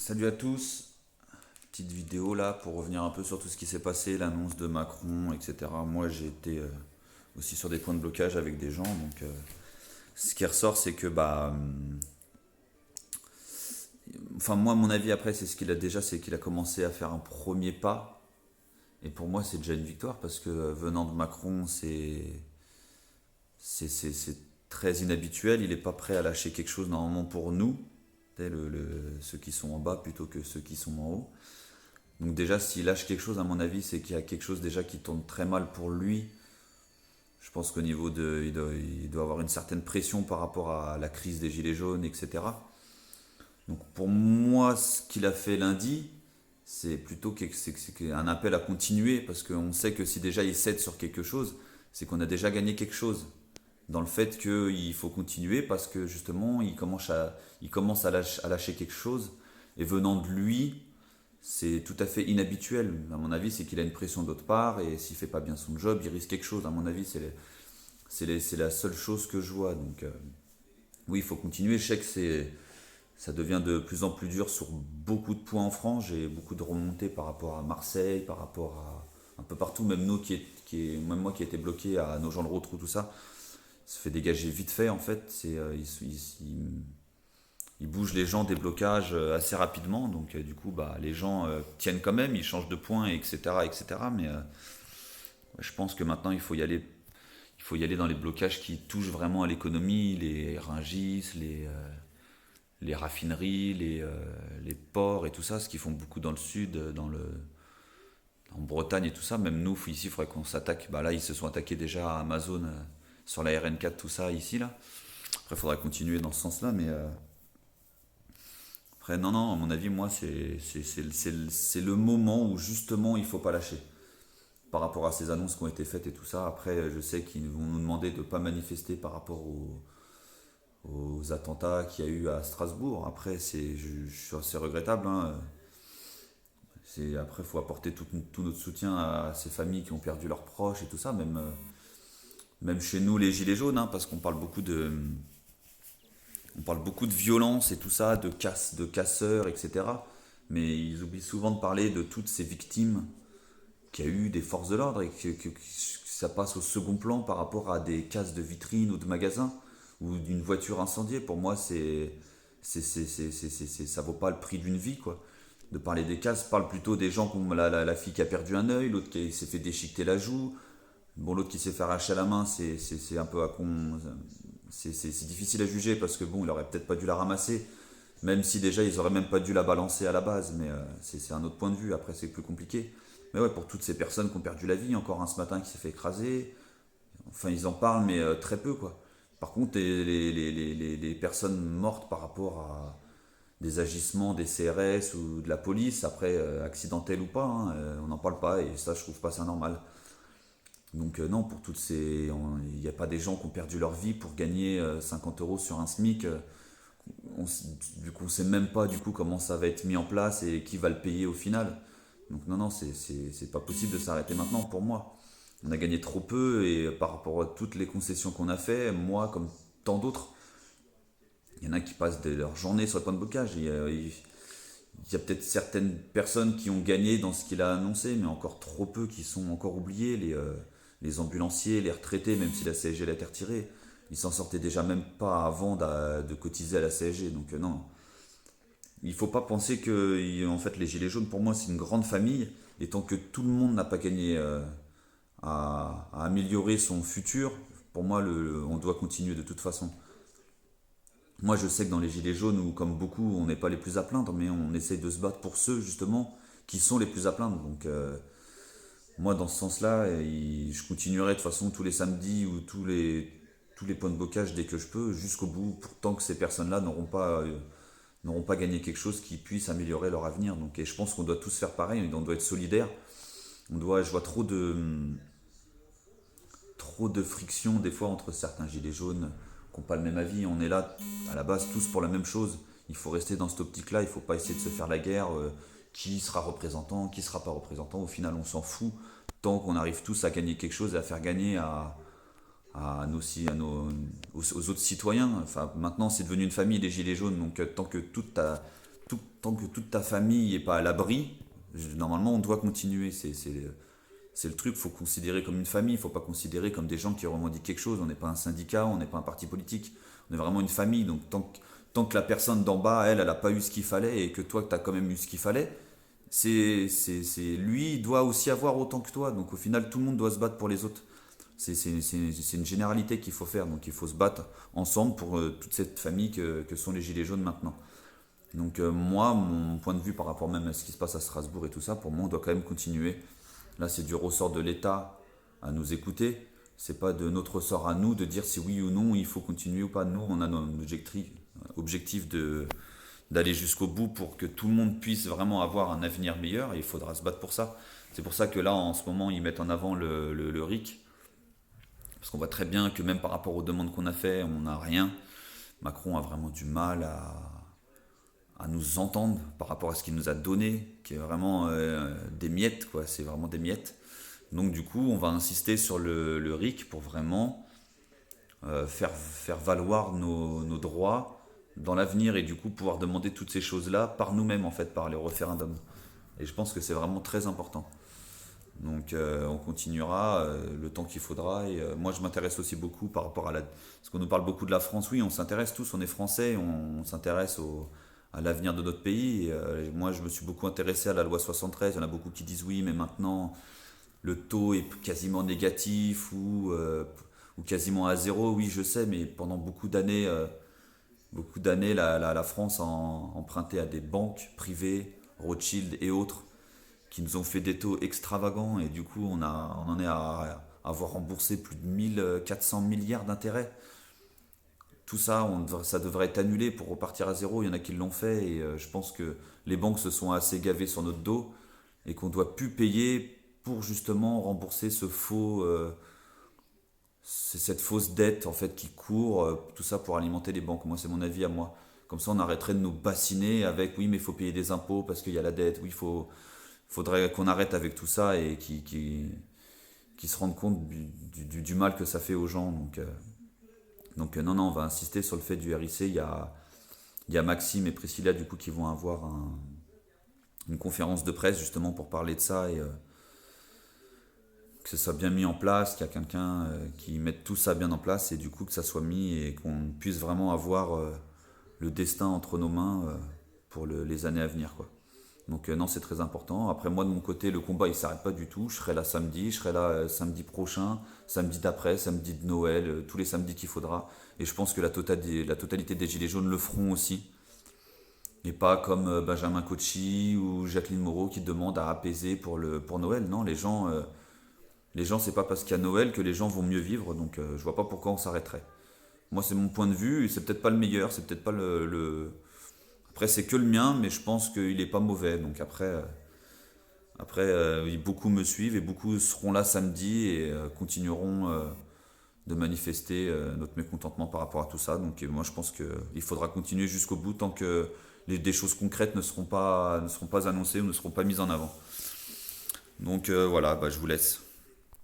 Salut à tous, petite vidéo là pour revenir un peu sur tout ce qui s'est passé, l'annonce de Macron, etc. Moi j'ai été aussi sur des points de blocage avec des gens, donc ce qui ressort c'est que enfin moi mon avis après c'est ce qu'il a déjà, c'est qu'il a commencé à faire un premier pas, et pour moi c'est déjà une victoire parce que venant de Macron c'est très inhabituel, il n'est pas prêt à lâcher quelque chose normalement pour nous, ceux qui sont en bas plutôt que ceux qui sont en haut. Donc déjà, s'il lâche quelque chose, à mon avis, c'est qu'il y a quelque chose déjà qui tourne très mal pour lui. Je pense qu'au niveau de... il doit avoir une certaine pression par rapport à la crise des Gilets jaunes, etc. Donc pour moi, ce qu'il a fait lundi, c'est plutôt un appel à continuer, parce qu'on sait que si déjà il cède sur quelque chose, c'est qu'on a déjà gagné quelque chose. Dans le fait qu'il faut continuer parce que justement, il commence à lâcher quelque chose. Et venant de lui, c'est tout à fait inhabituel. À mon avis, c'est qu'il a une pression d'autre part et s'il fait pas bien son job, il risque quelque chose. À mon avis, c'est la seule chose que je vois. Donc, oui, il faut continuer. Je sais que ça devient de plus en plus dur sur beaucoup de points en France. J'ai beaucoup de remontées par rapport à Marseille, par rapport à un peu partout. Même nous, même moi qui ai été bloqué à Nogent-le-Rotrou, tout ça, se fait dégager vite fait en fait. Il bouge les gens des blocages assez rapidement, donc du coup les gens tiennent quand même, ils changent de point, etc. etc. Mais je pense que maintenant il faut y aller dans les blocages qui touchent vraiment à l'économie, les Rungis, les raffineries, les ports et tout ça, ce qu'ils font beaucoup dans le sud, en Bretagne et tout ça. Même nous ici, il faudrait qu'on s'attaque. Bah là, ils se sont attaqués déjà à Amazon sur la RN4, tout ça ici là. Après, il faudra continuer dans ce sens-là, mais après, non, non, à mon avis, moi, c'est le moment où justement il faut pas lâcher. Par rapport à ces annonces qui ont été faites et tout ça. Après, je sais qu'ils vont nous demander de ne pas manifester par rapport aux attentats qu'il y a eu à Strasbourg. Après, je suis assez regrettable, hein. Après, il faut apporter tout notre soutien à ces familles qui ont perdu leurs proches et tout ça, même chez nous, les Gilets jaunes, hein, parce qu'on parle beaucoup de violence et tout ça, de casseurs, etc. Mais ils oublient souvent de parler de toutes ces victimes qu'il y a eu des forces de l'ordre et que ça passe au second plan par rapport à des casses de vitrines ou de magasins ou d'une voiture incendiée. Pour moi, ça vaut pas le prix d'une vie, quoi. De parler des casses, parle plutôt des gens comme la fille qui a perdu un œil, l'autre qui s'est fait déchiqueter la joue, bon, l'autre qui s'est fait arracher la main, c'est un peu c'est difficile à juger parce que bon, il aurait peut-être pas dû la ramasser, même si déjà ils auraient même pas dû la balancer à la base, mais c'est un autre point de vue, après c'est plus compliqué. Mais ouais, pour toutes ces personnes qui ont perdu la vie, encore un ce matin qui s'est fait écraser, enfin ils en parlent, mais très peu quoi. Par contre, les personnes mortes par rapport à des agissements des CRS ou de la police, après accidentels ou pas, hein, on n'en parle pas et ça je trouve pas ça normal. Donc non, pour toutes ces... Il n'y a pas des gens qui ont perdu leur vie pour gagner 50 euros sur un SMIC. Du coup, on sait même pas du coup comment ça va être mis en place et qui va le payer au final. Donc non, non, c'est pas possible de s'arrêter maintenant pour moi. On a gagné trop peu et par rapport à toutes les concessions qu'on a fait, moi comme tant d'autres, il y en a qui passent leur journée sur le point de blocage. Il y a peut-être certaines personnes qui ont gagné dans ce qu'il a annoncé, mais encore trop peu qui sont encore oubliés. Les ambulanciers, les retraités, même si la CSG l'a été retirée, ils s'en sortaient déjà même pas avant de cotiser à la CSG. Donc non, il faut pas penser que en fait les gilets jaunes pour moi c'est une grande famille et tant que tout le monde n'a pas gagné à améliorer son futur, pour moi on doit continuer de toute façon. Moi je sais que dans les gilets jaunes ou comme beaucoup on n'est pas les plus à plaindre mais on essaye de se battre pour ceux justement qui sont les plus à plaindre. Donc moi dans ce sens-là je continuerai de toute façon tous les samedis ou tous les points de blocage dès que je peux jusqu'au bout pour tant que ces personnes-là n'auront pas gagné quelque chose qui puisse améliorer leur avenir. Donc, et je pense qu'on doit tous faire pareil, on doit être solidaires. Je vois trop de friction des fois entre certains gilets jaunes qui n'ont pas le même avis. On est là à la base tous pour la même chose. Il faut rester dans cette optique-là, il ne faut pas essayer de se faire la guerre. Qui sera représentant, qui sera pas représentant. Au final, on s'en fout tant qu'on arrive tous à gagner quelque chose et à faire gagner à nos, aux autres citoyens. Enfin, maintenant, c'est devenu une famille, les Gilets jaunes. Donc, tant que tant que toute ta famille n'est pas à l'abri, normalement on doit continuer. C'est le truc, il faut considérer comme une famille, il ne faut pas considérer comme des gens qui revendiquent quelque chose. On n'est pas un syndicat, on n'est pas un parti politique, on est vraiment une famille. Donc tant que la personne d'en bas, elle n'a pas eu ce qu'il fallait et que toi, tu as quand même eu ce qu'il fallait, lui, il doit aussi avoir autant que toi. Donc au final, tout le monde doit se battre pour les autres. C'est une généralité qu'il faut faire. Donc il faut se battre ensemble pour toute cette famille que sont les Gilets jaunes maintenant. Donc moi, mon point de vue par rapport même à ce qui se passe à Strasbourg et tout ça, pour moi, on doit quand même continuer. Là, c'est du ressort de l'État à nous écouter. C'est pas de notre ressort à nous de dire si oui ou non il faut continuer ou pas. Nous, on a notre objectif d'aller jusqu'au bout pour que tout le monde puisse vraiment avoir un avenir meilleur et il faudra se battre pour ça. C'est pour ça que là, en ce moment, ils mettent en avant le RIC. Parce qu'on voit très bien que même par rapport aux demandes qu'on a fait, on n'a rien. Macron a vraiment du mal à nous entendre par rapport à ce qu'il nous a donné, qui est vraiment des miettes, quoi. C'est vraiment des miettes. Donc du coup, on va insister sur le RIC pour vraiment faire valoir nos droits dans l'avenir et du coup pouvoir demander toutes ces choses-là par nous-mêmes en fait, par les référendums. Et je pense que c'est vraiment très important. Donc on continuera le temps qu'il faudra. Et moi je m'intéresse aussi beaucoup par rapport à parce qu'on nous parle beaucoup de la France. Oui, on s'intéresse tous, on est français, on s'intéresse à l'avenir de notre pays. Et, moi je me suis beaucoup intéressé à la loi 73. Il y en a beaucoup qui disent oui, mais maintenant le taux est quasiment négatif ou quasiment à zéro. Oui, je sais, mais pendant beaucoup d'années la France a emprunté à des banques privées, Rothschild et autres qui nous ont fait des taux extravagants et du coup on en est à avoir remboursé plus de 1400 milliards d'intérêts. Tout ça, ça devrait être annulé pour repartir à zéro. Il y en a qui l'ont fait et je pense que les banques se sont assez gavées sur notre dos et qu'on doit plus payer pour justement rembourser cette fausse dette en fait qui court, tout ça pour alimenter les banques. Moi, c'est mon avis à moi. Comme ça, on arrêterait de nous bassiner avec oui, mais il faut payer des impôts parce qu'il y a la dette. Oui, faudrait qu'on arrête avec tout ça et qui se rendent compte du mal que ça fait aux gens. Donc non, non, on va insister sur le fait du RIC. Il y a Maxime et Priscilla du coup qui vont avoir une conférence de presse justement pour parler de ça et que ça soit bien mis en place, qu'il y a quelqu'un qui mette tout ça bien en place et du coup que ça soit mis et qu'on puisse vraiment avoir le destin entre nos mains pour les années à venir, quoi. Donc non, c'est très important. Après moi de mon côté, le combat il s'arrête pas du tout. Je serai là samedi, je serai là samedi prochain, samedi d'après, samedi de Noël, tous les samedis qu'il faudra. Et je pense que la totalité des Gilets jaunes le feront aussi. Et pas comme Benjamin Cauchy ou Jacqueline Moreau qui demandent à apaiser pour Noël. Non, les gens c'est pas parce qu'il y a Noël que les gens vont mieux vivre. Donc je vois pas pourquoi on s'arrêterait. Moi c'est mon point de vue, et c'est peut-être pas le meilleur, c'est peut-être pas Après c'est que le mien, mais je pense qu'il est pas mauvais. Donc après beaucoup me suivent et beaucoup seront là samedi et continueront de manifester notre mécontentement par rapport à tout ça. Donc moi je pense qu'il faudra continuer jusqu'au bout tant que des choses concrètes ne seront pas annoncées ou ne seront pas mises en avant. Donc voilà, je vous laisse.